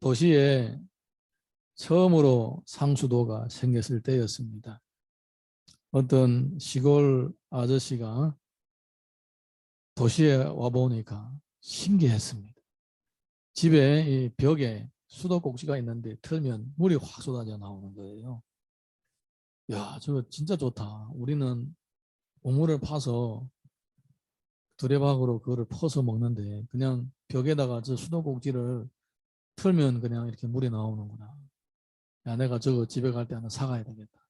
도시에 처음으로 상수도가 생겼을 때였습니다. 어떤 시골 아저씨가 도시에 와보니까 신기했습니다. 집에 이 벽에 수도꼭지가 있는데 틀면 물이 확 쏟아져 나오는 거예요. 야, 저거 진짜 좋다. 우리는 우물을 파서 두레박으로 그거를 퍼서 먹는데 그냥 벽에다가 저 수도꼭지를 틀면 그냥 이렇게 물이 나오는구나. 야, 내가 저거 집에 갈 때 하나 사가야 되겠다.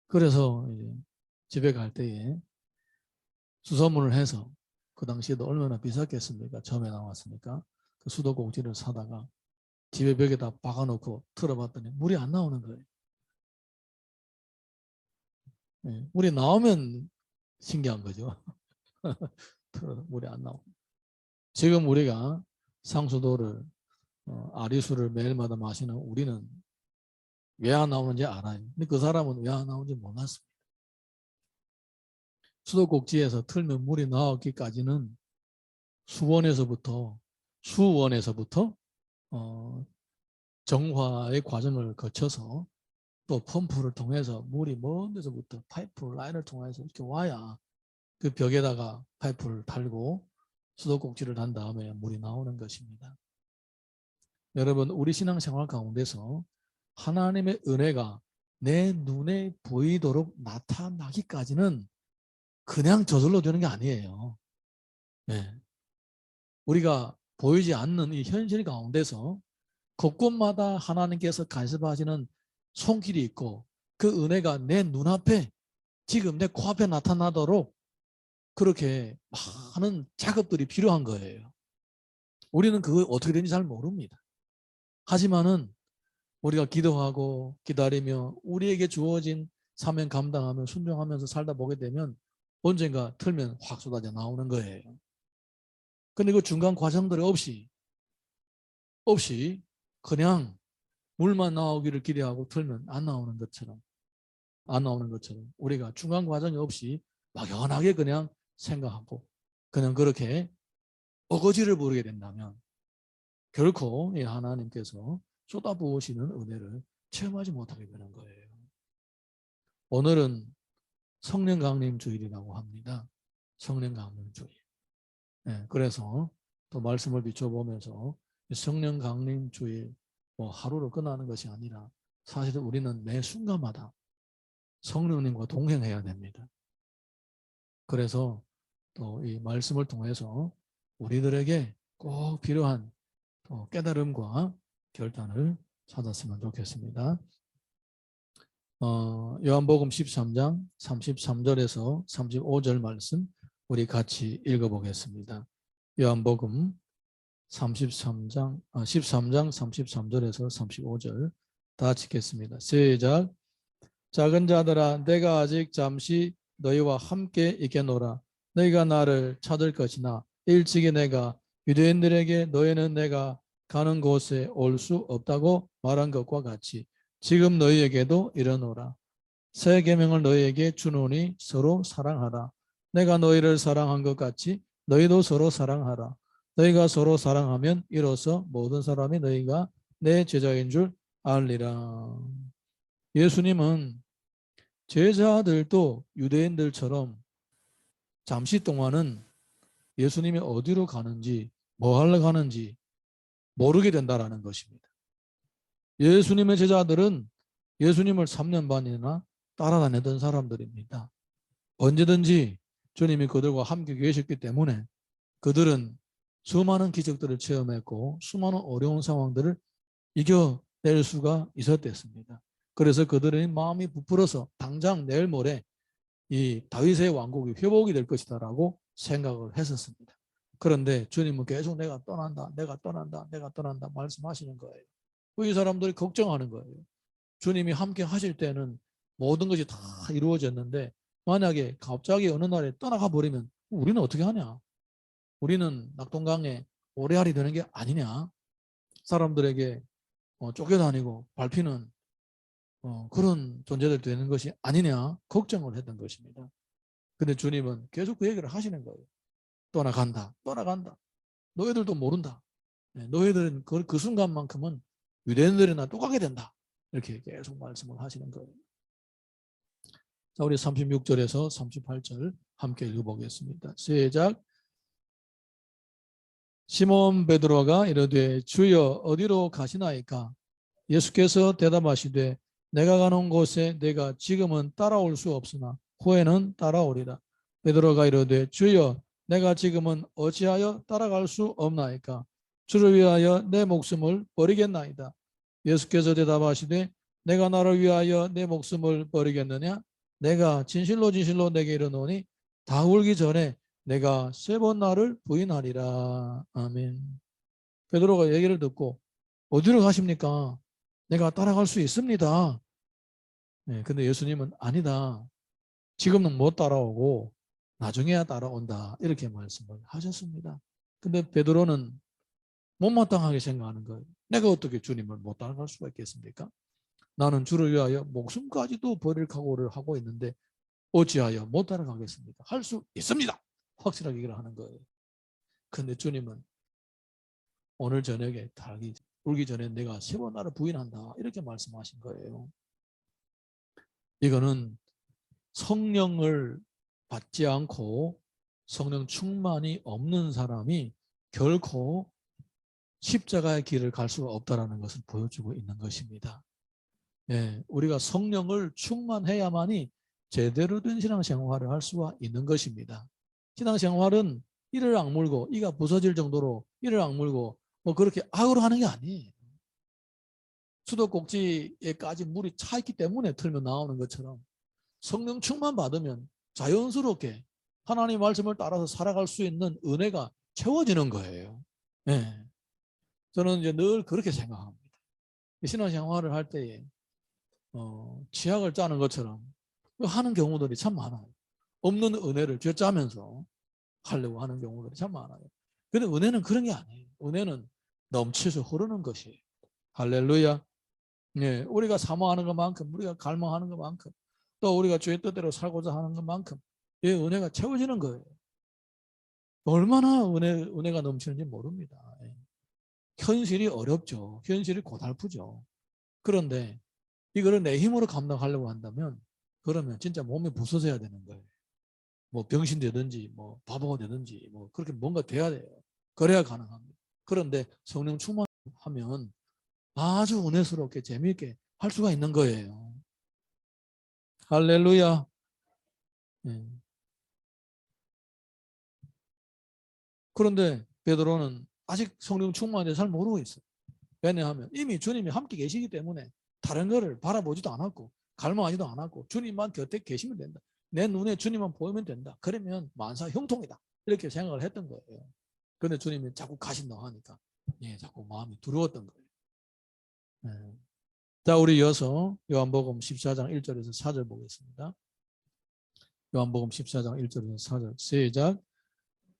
그래서 이제 집에 갈 때에 수소문을 해서, 그 당시에도 얼마나 비쌌겠습니까? 처음에 나왔으니까. 그 수도꼭지를 사다가 집에 벽에다 박아놓고 틀어봤더니 물이 안 나오는 거예요. 네, 물이 나오면 신기한 거죠. 틀어도 물이 안 나오고. 지금 우리가 상수도를 아리수를 매일마다 마시는 우리는 왜 안 나오는지 알아요. 근데 그 사람은 왜 안 나오는지 몰랐습니다. 수도꼭지에서 틀면 물이 나오기까지는 수원에서부터 정화의 과정을 거쳐서 또 펌프를 통해서 물이 먼 데서부터 파이프 라인을 통해서 이렇게 와야 그 벽에다가 파이프를 달고 수도꼭지를 단 다음에 물이 나오는 것입니다. 여러분, 우리 신앙생활 가운데서 하나님의 은혜가 내 눈에 보이도록 나타나기까지는 그냥 저절로 되는 게 아니에요. 네. 우리가 보이지 않는 이 현실 가운데서 곳곳마다 하나님께서 간섭하시는 손길이 있고 그 은혜가 내 눈앞에, 지금 내 코앞에 나타나도록 그렇게 많은 작업들이 필요한 거예요. 우리는 그거 어떻게 되는지 잘 모릅니다. 하지만은 우리가 기도하고 기다리며 우리에게 주어진 사명 감당하며 순종하면서 살다 보게 되면 언젠가 틀면 확 쏟아져 나오는 거예요. 근데 그 중간 과정들이 없이 그냥 물만 나오기를 기대하고 틀면 안 나오는 것처럼 우리가 중간 과정이 없이 막연하게 그냥 생각하고 그냥 그렇게 어거지를 부르게 된다면 결코 이 하나님께서 쏟아부으시는 은혜를 체험하지 못하게 되는 거예요. 오늘은 성령 강림 주일이라고 합니다. 성령 강림 주일. 네, 그래서 또 말씀을 비춰보면서 성령 강림 주일 뭐 하루로 끝나는 것이 아니라 사실 우리는 매 순간마다 성령님과 동행해야 됩니다. 그래서 또 이 말씀을 통해서 우리들에게 꼭 필요한 깨달음과 결단을 찾았으면 좋겠습니다. 요한복음 13장 33절에서 35절 말씀 우리 같이 읽어보겠습니다. 요한복음 13장 33절에서 35절 다 읽겠습니다. 시작. 작은 자들아, 내가 아직 잠시 너희와 함께 있겠노라. 너희가 나를 찾을 것이나 일찍이 내가 유대인들에게 너희는 내가 가는 곳에 올 수 없다고 말한 것과 같이 지금 너희에게도 이르노라. 새 계명을 너희에게 주노니 서로 사랑하라. 내가 너희를 사랑한 것 같이 너희도 서로 사랑하라. 너희가 서로 사랑하면 이로써 모든 사람이 너희가 내 제자인 줄 알리라. 예수님은 제자들도 유대인들처럼 잠시 동안은 예수님이 어디로 가는지 뭐 하러 가는지 모르게 된다는 것입니다. 예수님의 제자들은 예수님을 3년 반이나 따라다녔던 사람들입니다. 언제든지 주님이 그들과 함께 계셨기 때문에 그들은 수많은 기적들을 체험했고 수많은 어려운 상황들을 이겨낼 수가 있었댔습니다. 그래서 그들의 마음이 부풀어서 당장 내일 모레 이 다윗의 왕국이 회복이 될 것이다라고 생각을 했었습니다. 그런데 주님은 계속 내가 떠난다 말씀하시는 거예요. 이 사람들이 걱정하는 거예요. 주님이 함께 하실 때는 모든 것이 다 이루어졌는데 만약에 갑자기 어느 날에 떠나가 버리면 우리는 어떻게 하냐? 우리는 낙동강에 오래알이 되는 게 아니냐? 사람들에게 쫓겨다니고 밟히는 그런 존재들 되는 것이 아니냐 걱정을 했던 것입니다. 근데 주님은 계속 그 얘기를 하시는 거예요. 떠나간다. 너희들도 모른다. 너희들은 그 순간만큼은 유대인들이나 똑같게 된다. 이렇게 계속 말씀을 하시는 거예요. 자, 우리 36절에서 38절 함께 읽어보겠습니다. 시작. 시몬 베드로가 이르되 주여 어디로 가시나이까? 예수께서 대답하시되 내가 가는 곳에 내가 지금은 따라올 수 없으나 후에는 따라오리라. 베드로가 이르되 주여 내가 지금은 어찌하여 따라갈 수 없나이까? 주를 위하여 내 목숨을 버리겠나이다. 예수께서 대답하시되 내가 나를 위하여 내 목숨을 버리겠느냐? 내가 진실로 진실로 내게 이르노니 다 울기 전에 내가 3번 나를 부인하리라. 아멘. 베드로가 얘기를 듣고 어디로 가십니까? 내가 따라갈 수 있습니다. 근데 예수님은 아니다. 지금은 못 따라오고 나중에야 따라온다. 이렇게 말씀을 하셨습니다. 근데 베드로는 못마땅하게 생각하는 거예요. 내가 어떻게 주님을 못 따라갈 수가 있겠습니까? 나는 주를 위하여 목숨까지도 버릴 각오를 하고 있는데 어찌하여 못 따라가겠습니까? 할 수 있습니다. 확실하게 얘기를 하는 거예요. 근데 주님은 오늘 저녁에 울기 전에 내가 3번 나를 부인한다. 이렇게 말씀하신 거예요. 이거는 성령을 받지 않고 성령 충만이 없는 사람이 결코 십자가의 길을 갈 수가 없다는 것을 보여주고 있는 것입니다. 우리가 성령을 충만해야만이 제대로 된 신앙생활을 할 수가 있는 것입니다. 신앙생활은 이를 악물고 이가 부서질 정도로 이를 악물고 뭐 그렇게 악으로 하는 게 아니에요. 수도꼭지에까지 물이 차 있기 때문에 틀면 나오는 것처럼 성령 충만 받으면 자연스럽게 하나님 말씀을 따라서 살아갈 수 있는 은혜가 채워지는 거예요. 저는 이제 늘 그렇게 생각합니다. 신앙생활을 할 때에 치약을 짜는 것처럼 하는 경우들이 참 많아요. 없는 은혜를 쥐어짜면서 하려고 하는 경우들이 참 많아요. 그런데 은혜는 그런 게 아니에요. 은혜는 넘쳐서 흐르는 것이에요. 할렐루야. 우리가 사모하는 것만큼, 우리가 갈망하는 것만큼, 또 우리가 주의 뜻대로 살고자 하는 것만큼 이 은혜가 채워지는 거예요. 얼마나 은혜가 넘치는지 모릅니다. 현실이 어렵죠. 현실이 고달프죠. 그런데 이거를 내 힘으로 감당하려고 한다면 그러면 진짜 몸이 부서져야 되는 거예요. 뭐 병신 되든지 뭐 바보가 되든지 뭐 그렇게 뭔가 돼야 돼요. 그래야 가능합니다. 그런데 성령 충만하면 아주 은혜스럽게 재미있게 할 수가 있는 거예요. 할렐루야. 그런데 베드로는 아직 성령 충만에 잘 모르고 있어요. 왜냐하면 이미 주님이 함께 계시기 때문에 다른 거를 바라보지도 않았고 갈망하지도 않았고 주님만 곁에 계시면 된다. 내 눈에 주님만 보이면 된다. 그러면 만사 형통이다. 이렇게 생각을 했던 거예요. 그런데 주님이 자꾸 가신다고 하니까 자꾸 마음이 두려웠던 거예요. 자, 우리 이어서 요한복음 14장 1절에서 4절 보겠습니다. 요한복음 14장 1절에서 4절 시작.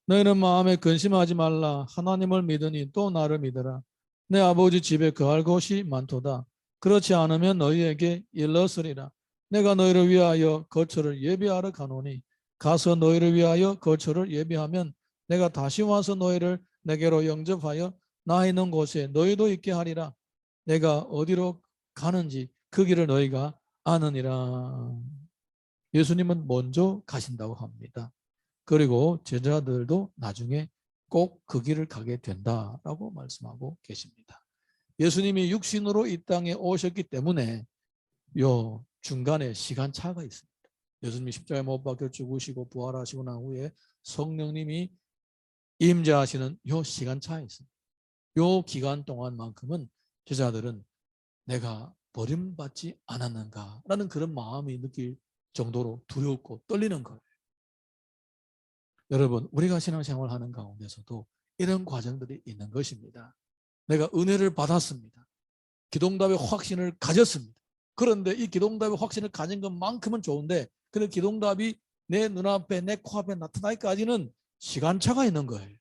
너희는 마음에 근심하지 말라. 하나님을 믿으니 또 나를 믿으라. 내 아버지 집에 거할 곳이 많도다. 그렇지 않으면 너희에게 일렀으리라. 내가 너희를 위하여 거처를 예비하러 가노니 가서 너희를 위하여 거처를 예비하면 내가 다시 와서 너희를 내게로 영접하여 나 있는 곳에 너희도 있게 하리라. 내가 어디로 가는지 그 길을 너희가 아느니라. 예수님은 먼저 가신다고 합니다. 그리고 제자들도 나중에 꼭 그 길을 가게 된다라고 말씀하고 계십니다. 예수님이 육신으로 이 땅에 오셨기 때문에 요 중간에 시간차가 있습니다. 예수님이 십자가에 못 박혀 죽으시고 부활하시고 난 후에 성령님이 임재하시는 요 시간차에 있습니다. 요 기간 동안만큼은 제자들은 내가 버림받지 않았는가라는 그런 마음이 느낄 정도로 두렵고 떨리는 거예요. 여러분, 우리가 신앙생활 하는 가운데서도 이런 과정들이 있는 것입니다. 내가 은혜를 받았습니다. 기도응답의 확신을 가졌습니다. 그런데 이 기도응답의 확신을 가진 것만큼은 좋은데 근데 기도응답이 내 눈앞에 내 코앞에 나타나기까지는 시간차가 있는 거예요.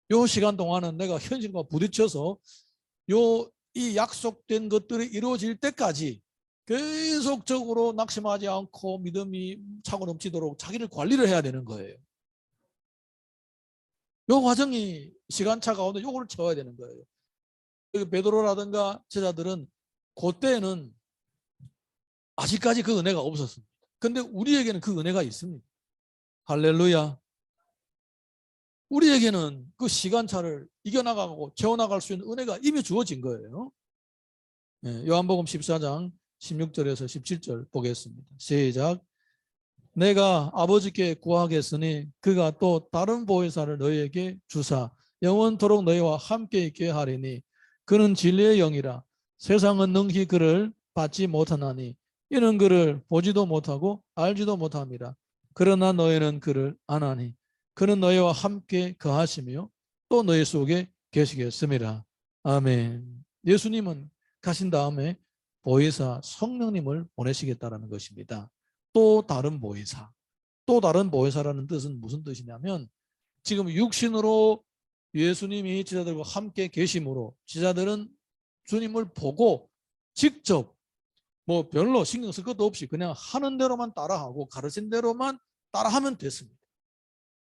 이 시간 동안은 내가 현실과 부딪혀서 이 약속된 것들이 이루어질 때까지 계속적으로 낙심하지 않고 믿음이 차고 넘치도록 자기를 관리를 해야 되는 거예요. 요 과정이 시간차 가운데 요거를 채워야 되는 거예요. 베드로라든가 제자들은 그때는 아직까지 그 은혜가 없었습니다. 근데 우리에게는 그 은혜가 있습니다. 할렐루야. 우리에게는 그 시간차를 이겨나가고 채워나갈 수 있는 은혜가 이미 주어진 거예요. 요한복음 14장 16절에서 17절 보겠습니다. 시작. 내가 아버지께 구하겠으니 그가 또 다른 보혜사를 너희에게 주사 영원토록 너희와 함께 있게 하리니 그는 진리의 영이라 세상은 능히 그를 받지 못하나니 이는 그를 보지도 못하고 알지도 못함이라. 그러나 너희는 그를 아나니 그는 너희와 함께 거하시며 또 너희 속에 계시겠습니다. 아멘. 예수님은 가신 다음에 보혜사 성령님을 보내시겠다는 것입니다. 또 다른 보혜사. 또 다른 보혜사라는 뜻은 무슨 뜻이냐면 지금 육신으로 예수님이 제자들과 함께 계심으로 제자들은 주님을 보고 직접 뭐 별로 신경 쓸 것도 없이 그냥 하는 대로만 따라하고 가르친 대로만 따라하면 됐습니다.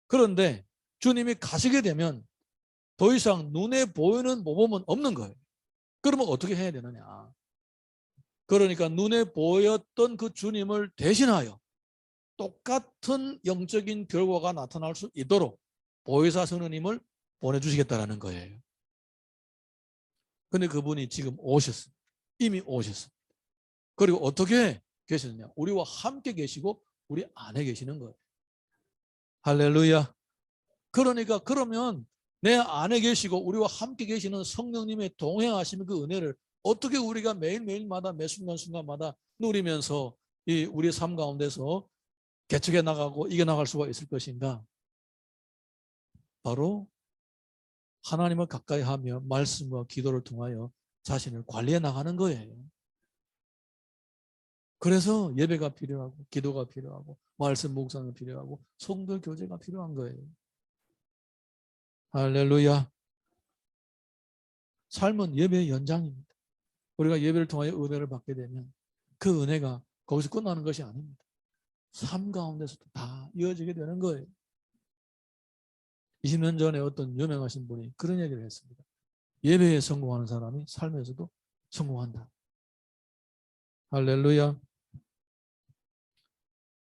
그런데 주님이 가시게 되면 더 이상 눈에 보이는 모범은 없는 거예요. 그러면 어떻게 해야 되느냐? 그러니까 눈에 보였던 그 주님을 대신하여 똑같은 영적인 결과가 나타날 수 있도록 보혜사 선생님을 보내주시겠다라는 거예요. 근데 그분이 지금 오셨습니다. 이미 오셨습니다. 그리고 어떻게 계시느냐? 우리와 함께 계시고 우리 안에 계시는 거예요. 할렐루야. 그러니까 그러면 내 안에 계시고 우리와 함께 계시는 성령님의 동행하시는 그 은혜를 어떻게 우리가 매일매일마다 매 순간순간마다 누리면서 이 우리 삶 가운데서 개척해 나가고 이겨나갈 수가 있을 것인가? 바로 하나님을 가까이 하며 말씀과 기도를 통하여 자신을 관리해 나가는 거예요. 그래서 예배가 필요하고 기도가 필요하고 말씀 묵상이 필요하고 성도 교제가 필요한 거예요. 할렐루야. 삶은 예배의 연장입니다. 우리가 예배를 통하여 은혜를 받게 되면 그 은혜가 거기서 끝나는 것이 아닙니다. 삶 가운데서도 다 이어지게 되는 거예요. 20년 전에 어떤 유명하신 분이 그런 얘기를 했습니다. 예배에 성공하는 사람이 삶에서도 성공한다. 할렐루야.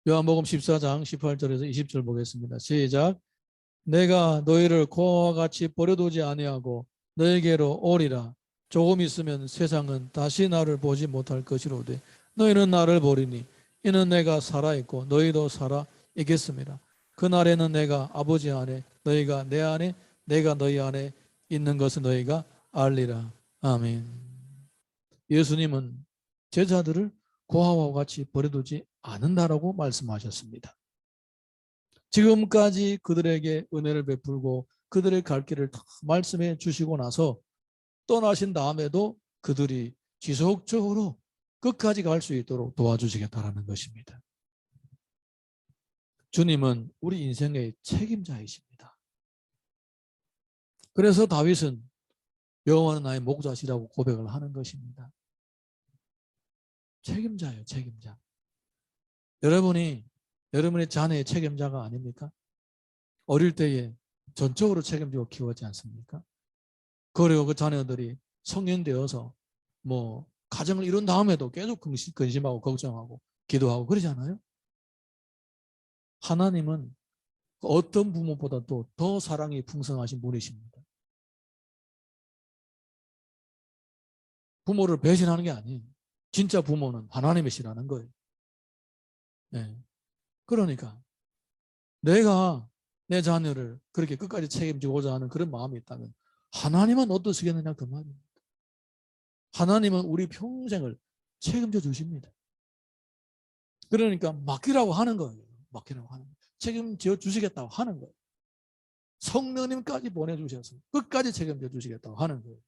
요한복음 14장 18절에서 20절 보겠습니다. 시작. 내가 너희를 고아와 같이 버려두지 아니하고 너에게로 오리라. 조금 있으면 세상은 다시 나를 보지 못할 것이로되 너희는 나를 보리니 이는 내가 살아있고 너희도 살아있겠습니다. 그날에는 내가 아버지 안에 너희가 내 안에 내가 너희 안에 있는 것을 너희가 알리라. 아멘. 예수님은 제자들을 고아와 같이 버려두지 않는다라고 말씀하셨습니다. 지금까지 그들에게 은혜를 베풀고 그들의 갈 길을 다 말씀해 주시고 나서 떠나신 다음에도 그들이 지속적으로 끝까지 갈 수 있도록 도와주시겠다는 것입니다. 주님은 우리 인생의 책임자이십니다. 그래서 다윗은 여호와는 나의 목자시라고 고백을 하는 것입니다. 책임자예요, 책임자. 여러분의 자녀의 책임자가 아닙니까? 어릴 때에 전적으로 책임지고 키웠지 않습니까? 그리고 그 자녀들이 성인 되어서 뭐 가정을 이룬 다음에도 계속 근심하고 걱정하고 기도하고 그러잖아요. 하나님은 어떤 부모보다도 더 사랑이 풍성하신 분이십니다. 부모를 배신하는 게 아니에요. 진짜 부모는 하나님이시라는 거예요. 네. 그러니까 내가 내 자녀를 그렇게 끝까지 책임지고자 하는 그런 마음이 있다면 하나님은 어떠시겠느냐 그 말입니다. 하나님은 우리 평생을 책임져 주십니다. 그러니까 맡기라고 하는 거예요. 맡기라고 하는 거예요. 책임져 주시겠다고 하는 거예요. 성령님까지 보내주셔서 끝까지 책임져 주시겠다고 하는 거예요.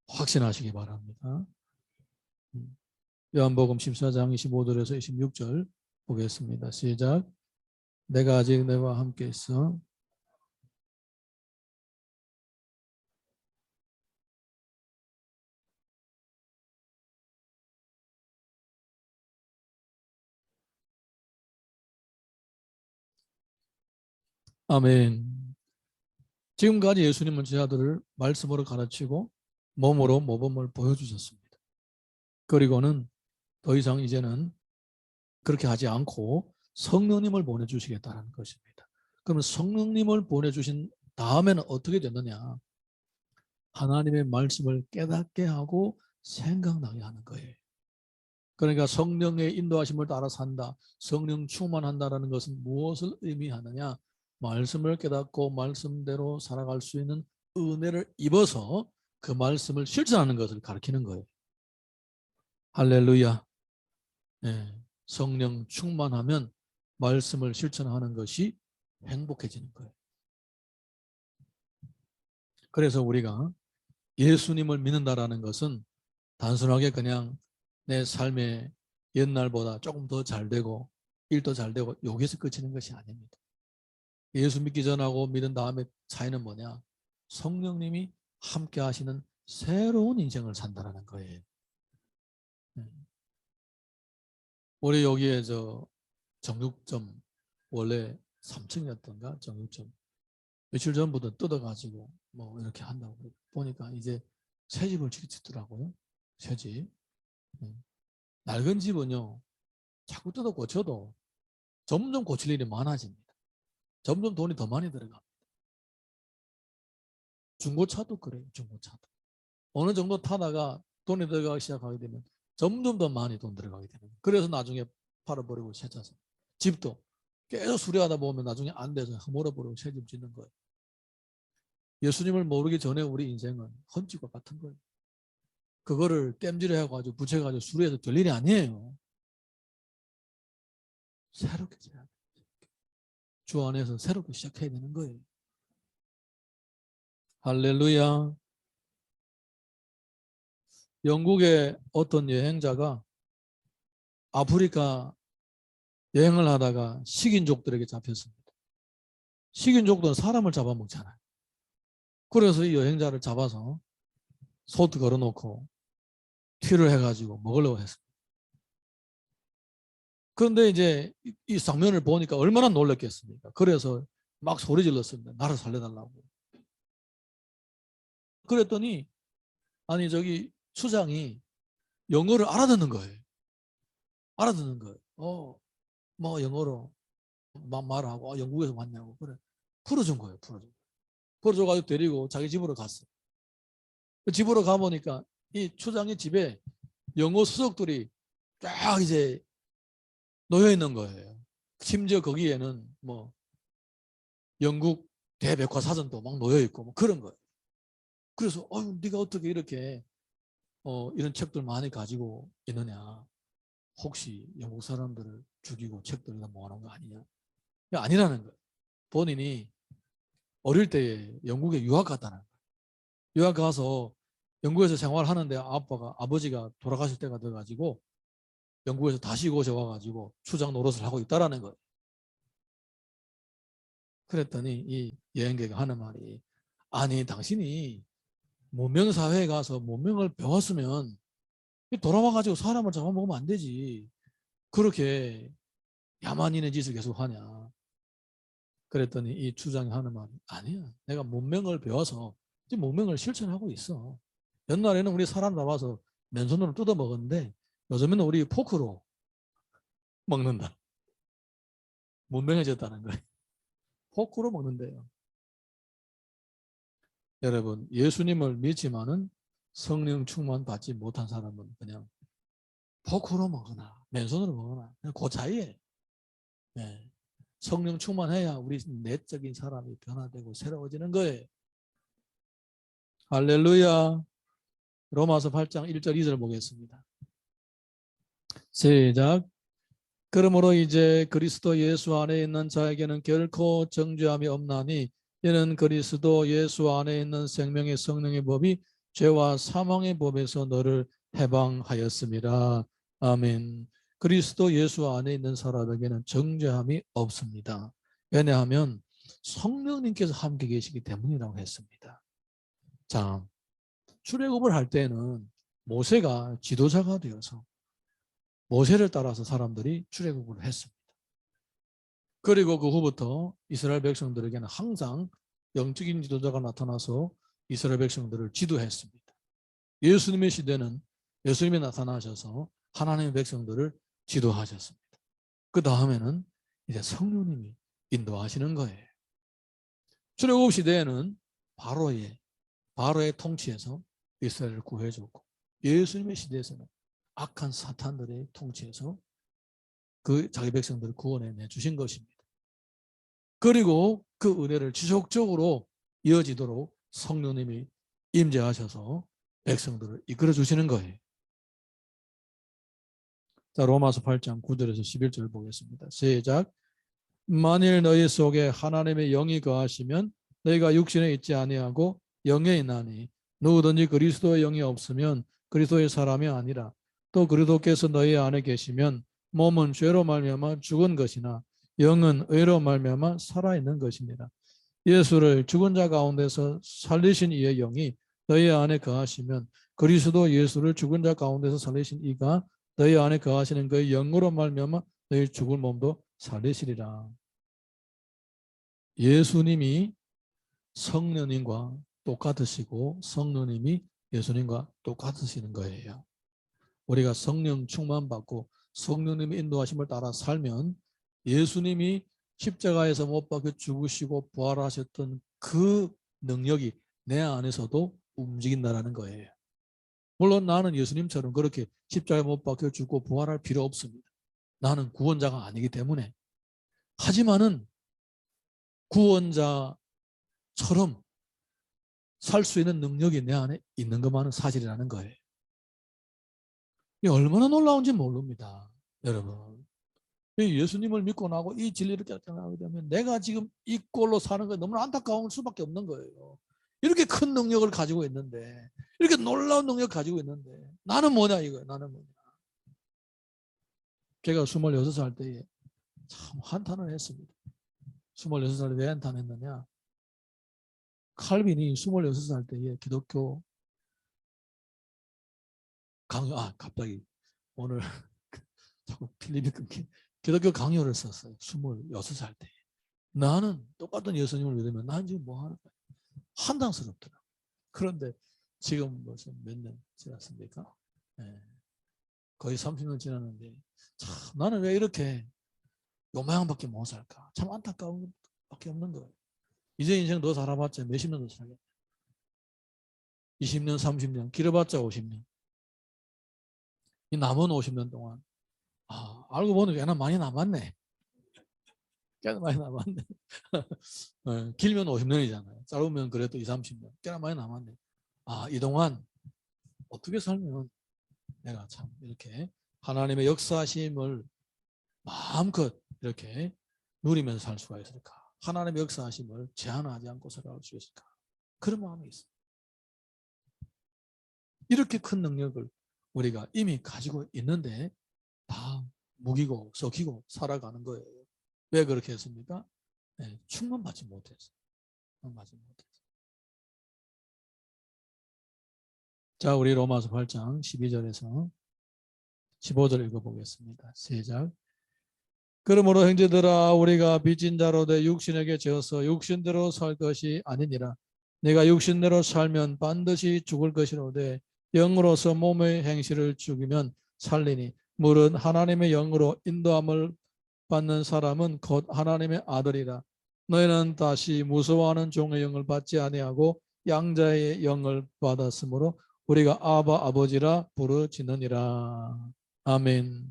확신하시기 바랍니다. 요한복음 14장 25절에서 26절 보겠습니다. 시작. 내가 아직 너와 함께 있어 아멘. 지금까지 예수님은 제자들을 말씀으로 가르치고 몸으로 모범을 보여주셨습니다. 그리고는 더 이상 이제는 그렇게 하지 않고 성령님을 보내주시겠다는 것입니다. 그러면 성령님을 보내주신 다음에는 어떻게 됐느냐? 하나님의 말씀을 깨닫게 하고 생각나게 하는 거예요. 그러니까 성령의 인도하심을 따라 산다, 성령 충만한다는 것은 무엇을 의미하느냐? 말씀을 깨닫고 말씀대로 살아갈 수 있는 은혜를 입어서 그 말씀을 실천하는 것을 가리키는 거예요. 할렐루야. 네. 성령 충만하면 말씀을 실천하는 것이 행복해지는 거예요. 그래서 우리가 예수님을 믿는다라는 것은 단순하게 그냥 내 삶의 옛날보다 조금 더 잘 되고 일도 잘 되고 여기서 그치는 것이 아닙니다. 예수 믿기 전하고 믿은 다음에 차이는 뭐냐? 성령님이 함께 하시는 새로운 인생을 산다라는 거예요. 우리 여기에 정육점 원래 3층이었던가 정육점 며칠 전부터 뜯어가지고 뭐 이렇게 한다고 보니까 이제 새 집을 짓더라고요. 새 집. 낡은 집은요 자꾸 뜯어 고쳐도 점점 고칠 일이 많아집니다. 점점 돈이 더 많이 들어갑니다. 중고차도 그래요. 중고차도 어느 정도 타다가 돈이 들어가기 시작하게 되면 점점 더 많이 돈 들어가게 되는 거예요. 그래서 나중에 팔아버리고 새 차 사. 집도 계속 수리하다 보면 나중에 안 돼서 허물어버리고 새 집 짓는 거예요. 예수님을 모르기 전에 우리 인생은 헌집과 같은 거예요. 그거를 땜질해가지고 부채가지고 수리해서 될 일이 아니에요. 새롭게 해야 돼요. 주 안에서 새롭게 시작해야 되는 거예요. 할렐루야. 영국의 어떤 여행자가 아프리카 여행을 하다가 식인족들에게 잡혔습니다. 식인족들은 사람을 잡아먹잖아요. 그래서 이 여행자를 잡아서 소트 걸어놓고 튀를 해가지고 먹으려고 했습니다. 그런데 이제 이 장면을 보니까 얼마나 놀랐겠습니까? 그래서 막 소리 질렀습니다. 나를 살려달라고. 그랬더니 아니 저기 수장이 영어를 알아듣는 거예요. 알아듣는 거예요. 뭐 영어로 말하고 영국에서 왔냐고 그래 풀어준 거예요. 풀어줘가지고 데리고 자기 집으로 갔어요. 집으로 가보니까 이 추장의 집에 영어 수석들이 쫙 이제 놓여 있는 거예요. 심지어 거기에는 뭐 영국 대백과사전도 막 놓여 있고 뭐 그런 거예요. 그래서 네가 어떻게 이렇게 이런 책들 많이 가지고 있느냐? 혹시 영국 사람들을 죽이고 책들을 다 모아놓은 거 아니냐? 아니라는 거예요. 본인이 어릴 때에 영국에 유학 갔다는 거예요. 유학 가서 영국에서 생활하는데 아버지가 돌아가실 때가 돼가지고 영국에서 다시 이곳에 와가지고 추장 노릇을 하고 있다라는 거예요. 그랬더니 이 여행객이 하는 말이 아니 당신이 문명사회에 가서 문명을 배웠으면 돌아와가지고 사람을 잡아먹으면 안 되지. 그렇게 야만인의 짓을 계속 하냐. 그랬더니 이 추장이 하는 말이 아니야. 내가 문명을 배워서 지금 문명을 실천하고 있어. 옛날에는 우리 사람 잡아서 맨손으로 뜯어 먹었는데 요즘에는 우리 포크로 먹는다. 문명해졌다는 거예요. 포크로 먹는데요. 여러분 예수님을 믿지만은 성령 충만 받지 못한 사람은 그냥 포크로 먹거나 맨손으로 먹거나 그냥 그 차이에 네. 성령 충만해야 우리 내적인 사람이 변화되고 새로워지는 거예요. 할렐루야. 로마서 8장 1절 2절 보겠습니다. 시작. 그러므로 이제 그리스도 예수 안에 있는 자에게는 결코 정죄함이 없나니 이는 그리스도 예수 안에 있는 생명의 성령의 법이 죄와 사망의 법에서 너를 해방하였습니다. 아멘. 그리스도 예수 안에 있는 사람에게는 정죄함이 없습니다. 왜냐하면 성령님께서 함께 계시기 때문이라고 했습니다. 자, 출애굽을 할 때는 모세가 지도자가 되어서 모세를 따라서 사람들이 출애굽을 했습니다. 그리고 그 후부터 이스라엘 백성들에게는 항상 영적인 지도자가 나타나서 이스라엘 백성들을 지도했습니다. 예수님의 시대는 예수님이 나타나셔서 하나님의 백성들을 지도하셨습니다. 그 다음에는 이제 성령님이 인도하시는 거예요. 출애굽 시대에는 바로의 통치에서 이스라엘을 구해줬고, 예수님의 시대에서는 악한 사탄들의 통치에서 그 자기 백성들을 구원해 내주신 것입니다. 그리고 그 은혜를 지속적으로 이어지도록 성령님이 임재하셔서 백성들을 이끌어 주시는 거예요. 자, 로마서 8장 9절에서 11절 보겠습니다. 시작. 만일 너희 속에 하나님의 영이 거하시면 너희가 육신에 있지 아니하고 영에 있나니, 누구든지 그리스도의 영이 없으면 그리스도의 사람이 아니라, 또 그리스도께서 너희 안에 계시면 몸은 죄로 말미암아 죽은 것이나 영은 의로 말미암아 살아있는 것입니다. 예수를 죽은 자 가운데서 살리신 이의 영이 너희 안에 거하시면 그리스도 예수를 죽은 자 가운데서 살리신 이가 너희 안에 거하시는 그의 영으로 말미암아 너희 죽을 몸도 살리시리라. 예수님이 성령님과 똑같으시고 성령님이 예수님과 똑같으시는 거예요. 우리가 성령 충만받고 성령님의 인도하심을 따라 살면 예수님이 십자가에서 못 박혀 죽으시고 부활하셨던 그 능력이 내 안에서도 움직인다는 거예요. 물론 나는 예수님처럼 그렇게 십자가에 못 박혀 죽고 부활할 필요 없습니다. 나는 구원자가 아니기 때문에. 하지만은 구원자처럼 살 수 있는 능력이 내 안에 있는 것만은 사실이라는 거예요. 이게 얼마나 놀라운지 모릅니다, 여러분. 예수님을 믿고 나고 이 진리를 깨닫게 되면 내가 지금 이 꼴로 사는 게 너무나 안타까울 수밖에 없는 거예요. 이렇게 큰 능력을 가지고 있는데, 이렇게 놀라운 능력을 가지고 있는데 나는 뭐냐 이거예요. 나는 뭐냐. 제가 26살 때에 참 한탄을 했습니다. 26살에 왜 한탄했느냐. 칼빈이 26살 때에 기독교 강요, 갑자기 오늘 자꾸 필립이 끊기. 기독교 강요를 썼어요. 26살 때. 나는 똑같은 예수님을 믿으면 난 지금 뭐 하는 거야. 한당스럽더라. 그런데 지금 벌써 몇 년 지났습니까? 네. 거의 30년 지났는데 참 나는 왜 이렇게 요모양밖에 못 살까? 참 안타까운 밖에 없는 거예요. 이제 인생 더 살아봤자 몇십 년 더 살겠다. 20년, 30년, 길어봤자 50년. 이 남은 50년 동안 알고 보니 꽤나 많이 남았네. 꽤나 많이 남았네. 네, 길면 50년이잖아요. 짧으면 그래도 20, 30년. 꽤나 많이 남았네. 이동안 어떻게 살면 내가 참 이렇게 하나님의 역사하심을 마음껏 이렇게 누리면서 살 수가 있을까? 하나님의 역사하심을 제한하지 않고 살아갈 수 있을까? 그런 마음이 있어요. 이렇게 큰 능력을 우리가 이미 가지고 있는데 다 무기고 썩히고 살아가는 거예요. 왜 그렇게 했습니까? 네, 충만받지 못해서. 자, 우리 로마서 8장 12절에서 15절 읽어보겠습니다. 시작. 그러므로 형제들아, 우리가 빚진 자로 돼 육신에게 져서 육신대로 살 것이 아니니라. 내가 육신대로 살면 반드시 죽을 것이로되 영으로서 몸의 행실을 죽이면 살리니, 물은 하나님의 영으로 인도함을 받는 사람은 곧 하나님의 아들이라. 너희는 다시 무서워하는 종의 영을 받지 아니하고 양자의 영을 받았으므로 우리가 아바 아버지라 부르짖느니라. 아멘.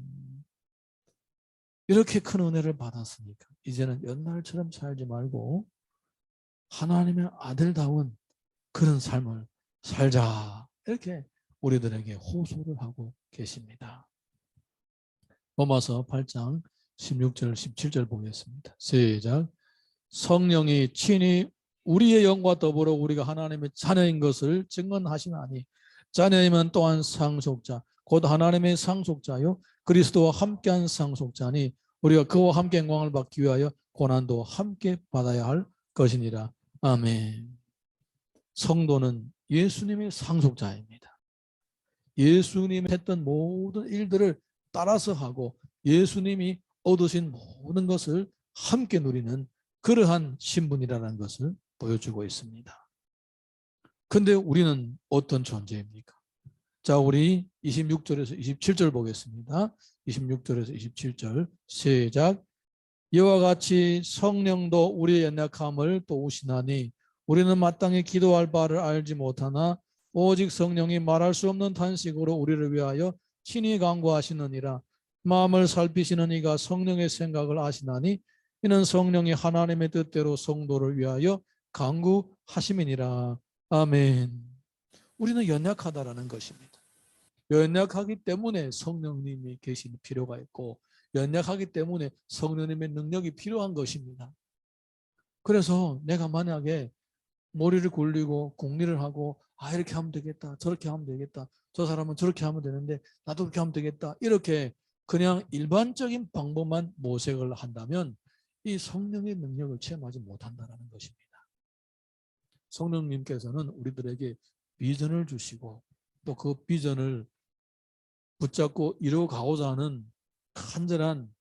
이렇게 큰 은혜를 받았으니까 이제는 옛날처럼 살지 말고 하나님의 아들다운 그런 삶을 살자. 이렇게 우리들에게 호소를 하고 계십니다. 로마서 8장 16절 17절 보겠습니다. 시작. 성령이 친히 우리의 영과 더불어 우리가 하나님의 자녀인 것을 증언하시나니, 자녀이면 또한 상속자 곧 하나님의 상속자요 그리스도와 함께한 상속자니, 우리가 그와 함께 영광을 받기 위하여 고난도 함께 받아야 할 것이니라. 아멘. 성도는 예수님의 상속자입니다. 예수님이 했던 모든 일들을 따라서 하고 예수님이 얻으신 모든 것을 함께 누리는 그러한 신분이라는 것을 보여주고 있습니다. 근데 우리는 어떤 존재입니까? 자, 우리 26절에서 27절 보겠습니다. 26절에서 27절 시작. 이와 같이 성령도 우리의 연약함을 도우시나니 우리는 마땅히 기도할 바를 알지 못하나 오직 성령이 말할 수 없는 탄식으로 우리를 위하여 친히 간구하시느니라. 마음을 살피시는 이가 성령의 생각을 아시나니 이는 성령이 하나님의 뜻대로 성도를 위하여 간구하심이니라. 아멘. 우리는 연약하다라는 것입니다. 연약하기 때문에 성령님이 계신 필요가 있고 연약하기 때문에 성령님의 능력이 필요한 것입니다. 그래서 내가 만약에 머리를 굴리고 공리를 하고 이렇게 하면 되겠다, 저렇게 하면 되겠다, 저 사람은 저렇게 하면 되는데 나도 그렇게 하면 되겠다, 이렇게 그냥 일반적인 방법만 모색을 한다면 이 성령의 능력을 체험하지 못한다는 것입니다. 성령님께서는 우리들에게 비전을 주시고 또 그 비전을 붙잡고 이루어가고자 하는 간절한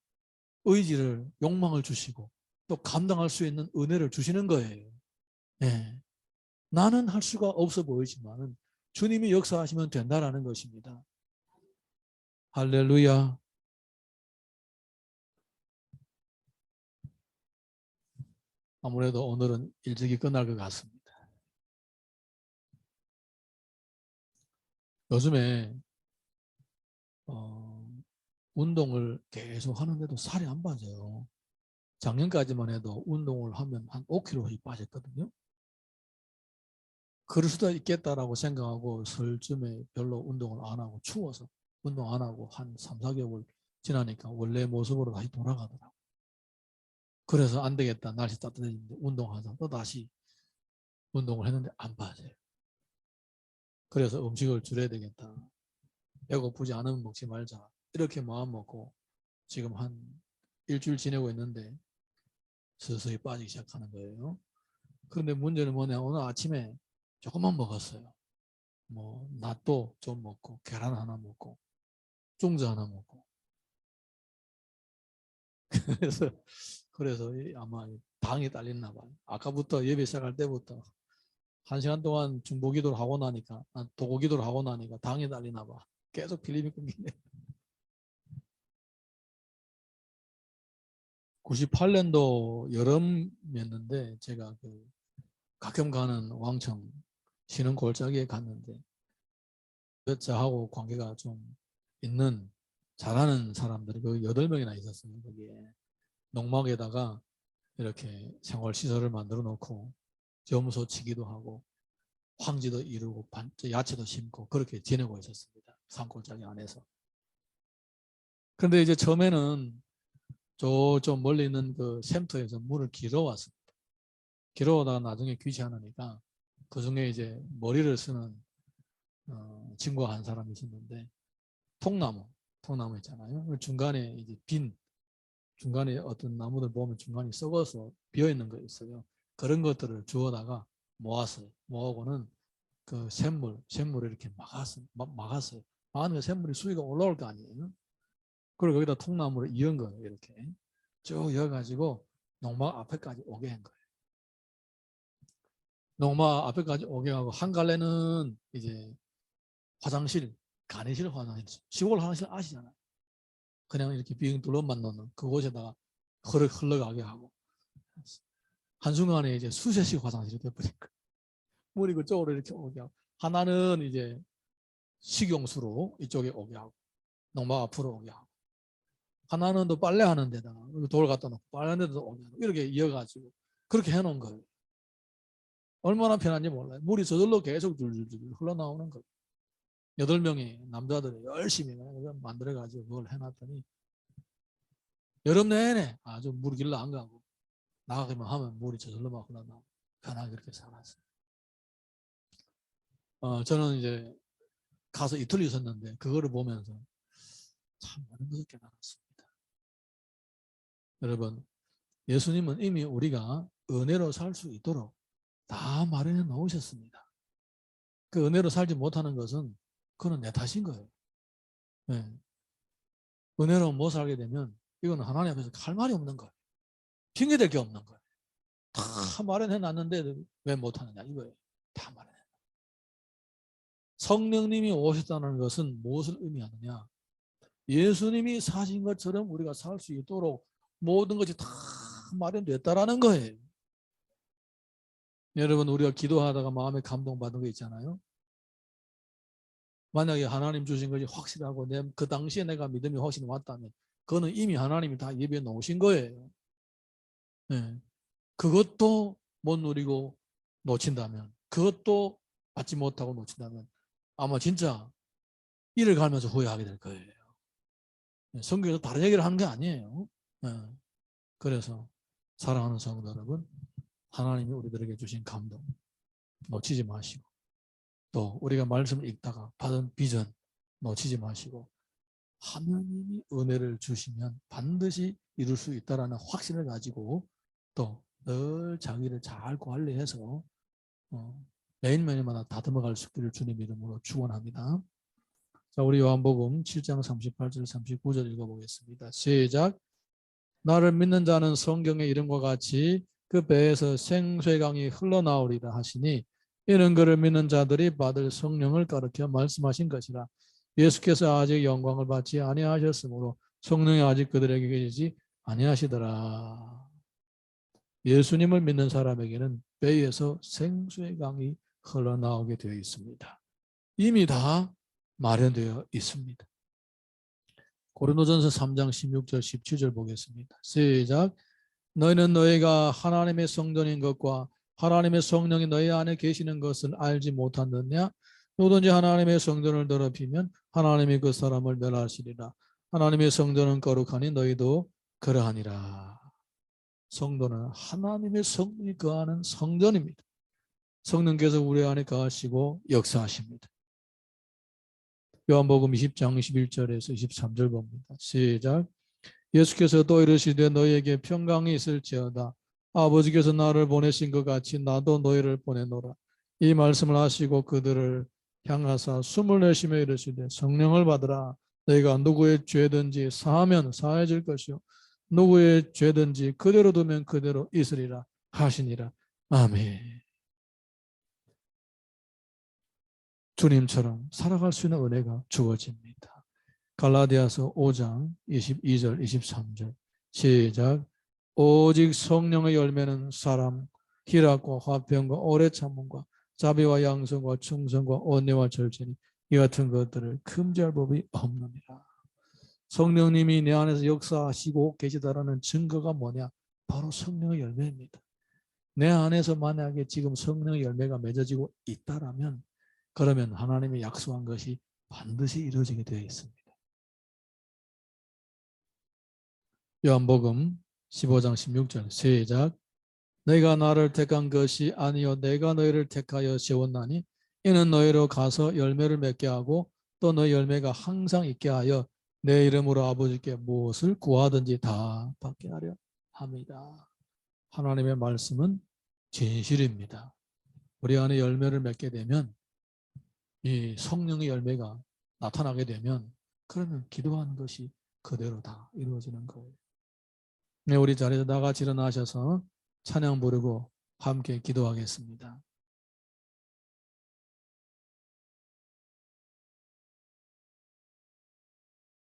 의지를, 욕망을 주시고 또 감당할 수 있는 은혜를 주시는 거예요. 네. 나는 할 수가 없어 보이지만 주님이 역사하시면 된다라는 것입니다. 할렐루야. 아무래도 오늘은 일찍이 끝날 것 같습니다. 요즘에 운동을 계속 하는데도 살이 안 빠져요. 작년까지만 해도 운동을 하면 한 5kg씩 빠졌거든요. 그럴 수도 있겠다라고 생각하고 설쯤에 별로 운동을 안 하고 추워서 운동 안 하고 한 3, 4개월 지나니까 원래 모습으로 다시 돌아가더라고요. 그래서 안 되겠다. 날씨 따뜻해지는데 운동하자. 또 다시 운동을 했는데 안 빠져요. 그래서 음식을 줄여야 되겠다. 배고프지 않으면 먹지 말자. 이렇게 마음 먹고 지금 한 일주일 지내고 있는데 서서히 빠지기 시작하는 거예요. 그런데 문제는 뭐냐. 오늘 아침에 조금만 먹었어요. 뭐 낫또 좀 먹고 계란 하나 먹고 중주 하나 먹고 그래서 아마 당이 딸렸나 봐요. 아까부터 예배 시작할 때부터 1시간 동안 중보기도를 하고 나니까 도고기도를 하고 나니까 당이 딸리나 봐. 계속 필름이 끊기네. 98년도 여름이었는데 제가 그 가끔 가는 왕청 쉬는 골짜기에 갔는데 저하고 관계가 좀 있는 잘하는 사람들이 거기 8명이나 있었어요. 거기에 농막에다가 이렇게 생활시설을 만들어 놓고 점소 치기도 하고 황지도 이루고 야채도 심고 그렇게 지내고 있었습니다. 산골짜기 안에서. 그런데 이제 처음에는 좀 멀리 있는 그 샘터에서 물을 길어왔습니다. 길어오다가 나중에 귀찮으니까 그 중에 이제 머리를 쓰는 친구가 한 사람이 있었는데 통나무 있잖아요. 중간에 이제 중간에 어떤 나무들 보면 중간에 썩어서 비어있는 거 있어요. 그런 것들을 주워다가 모았어요. 모으고는 그 샘물을 이렇게 막았어요. 막으면 샘물이 수위가 올라올 거 아니에요. 그리고 거기다 통나무를 이은 거예요. 이렇게 쭉 이어가지고 농막 앞에까지 오게 한 거예요. 농막 앞에까지 오게 하고 한 갈래는 이제 화장실, 간이실 화장실, 시골 화장실 아시잖아요. 그냥 이렇게 빙 둘러만 놓는 그곳에다가 흘러가게 하고 한순간에 이제 수세식 화장실이 돼버린 거예요. 물이 그쪽으로 이렇게 오게 하고 하나는 이제 식용수로 이쪽에 오게 하고 농막 앞으로 오게 하고 하나는 또 빨래하는 데다가 돌 갖다 놓고 빨래하는 데도 오게 하고 이렇게 이어가지고 그렇게 해놓은 거예요. 얼마나 편한지 몰라요. 물이 저절로 계속 줄줄줄 흘러나오는 거예요. 8명의 남자들이 열심히 만들어가지고 그걸 해놨더니 여름 내내 아주 물 길러 안 가고 나가기만 하면 물이 저절로 막 흘러나오고 편하게 그렇게 살았어요. 저는 이제 가서 이틀 있었는데 그거를 보면서 참 많은 것을 깨달았습니다. 여러분, 예수님은 이미 우리가 은혜로 살 수 있도록 다 마련해 놓으셨습니다. 그 은혜로 살지 못하는 것은 그건 내 탓인 거예요. 네. 은혜로 못 살게 되면 이건 하나님 앞에서 할 말이 없는 거예요. 핑계댈 게 없는 거예요. 다 마련해 놨는데 왜 못하느냐 이거예요. 다 마련해. 성령님이 오셨다는 것은 무엇을 의미하느냐? 예수님이 사신 것처럼 우리가 살 수 있도록 모든 것이 다 마련됐다라는 거예요. 여러분, 우리가 기도하다가 마음에 감동받은 거 있잖아요. 만약에 하나님 주신 것이 확실하고 그 당시에 내가 믿음이 확실히 왔다면 그거는 이미 하나님이 다 예비해 놓으신 거예요. 네. 그것도 못 누리고 놓친다면, 그것도 받지 못하고 놓친다면 아마 진짜 이를 가면서 후회하게 될 거예요. 성경에서 다른 얘기를 하는 게 아니에요. 네. 그래서 사랑하는 성도 여러분, 하나님이 우리들에게 주신 감동 놓치지 마시고, 또 우리가 말씀을 읽다가 받은 비전 놓치지 마시고, 하나님이 은혜를 주시면 반드시 이룰 수 있다라는 확신을 가지고 또 늘 자기를 잘 관리해서 매일매일마다 다듬어갈 수 있기를 주님 이름으로 축원합니다. 자, 우리 요한복음 7장 38절 39절 읽어보겠습니다. 시작. 나를 믿는 자는 성경의 이름과 같이 그 배에서 생수의 강이 흘러나오리라 하시니 이는 그를 믿는 자들이 받을 성령을 가르쳐 말씀하신 것이라. 예수께서 아직 영광을 받지 아니하셨으므로 성령이 아직 그들에게 계시지 아니하시더라. 예수님을 믿는 사람에게는 배에서 생수의 강이 흘러나오게 되어 있습니다. 이미 다 마련되어 있습니다. 고린도전서 3장 16절 17절 보겠습니다. 시작. 너희는 너희가 하나님의 성전인 것과 하나님의 성령이 너희 안에 계시는 것을 알지 못하느냐? 누구든지 하나님의 성전을 더럽히면 하나님이 그 사람을 멸하시리라. 하나님의 성전은 거룩하니 너희도 그러하니라. 성도는 하나님의 성령이 거하는 성전입니다. 성령께서 우리 안에 거하시고 역사하십니다. 요한복음 20장 21절에서 23절 봅니다. 시작. 예수께서 또 이르시되 너희에게 평강이 있을지어다. 아버지께서 나를 보내신 것 같이 나도 너희를 보내노라. 이 말씀을 하시고 그들을 향하사 숨을 내쉬며 이르시되 성령을 받으라. 너희가 누구의 죄든지 사하면 사해질 것이요 누구의 죄든지 그대로 두면 그대로 있으리라 하시니라. 아멘. 주님처럼 살아갈 수 있는 은혜가 주어집니다. 갈라디아서 5장 22절 23절 시작. 오직 성령의 열매는 사람, 희락과 화평과 오래 참음과 자비와 양성과 충성과 온유와 절제니 이 같은 것들을 금지할 법이 없느니라. 성령님이 내 안에서 역사하시고 계시다라는 증거가 뭐냐? 바로 성령의 열매입니다. 내 안에서 만약에 지금 성령의 열매가 맺어지고 있다라면 그러면 하나님이 약속한 것이 반드시 이루어지게 되어 있습니다. 요한복음 15장 16절 시작. 내가 나를 택한 것이 아니요 내가 너희를 택하여 세웠나니 이는 너희로 가서 열매를 맺게 하고 또 너희 열매가 항상 있게 하여 내 이름으로 아버지께 무엇을 구하든지 다 받게 하려 합니다. 하나님의 말씀은 진실입니다. 우리 안에 열매를 맺게 되면 이 성령의 열매가 나타나게 되면 그러면 기도하는 것이 그대로 다 이루어지는 거예요. 네, 우리 자리에서 나같이 일어나셔서 찬양 부르고 함께 기도하겠습니다.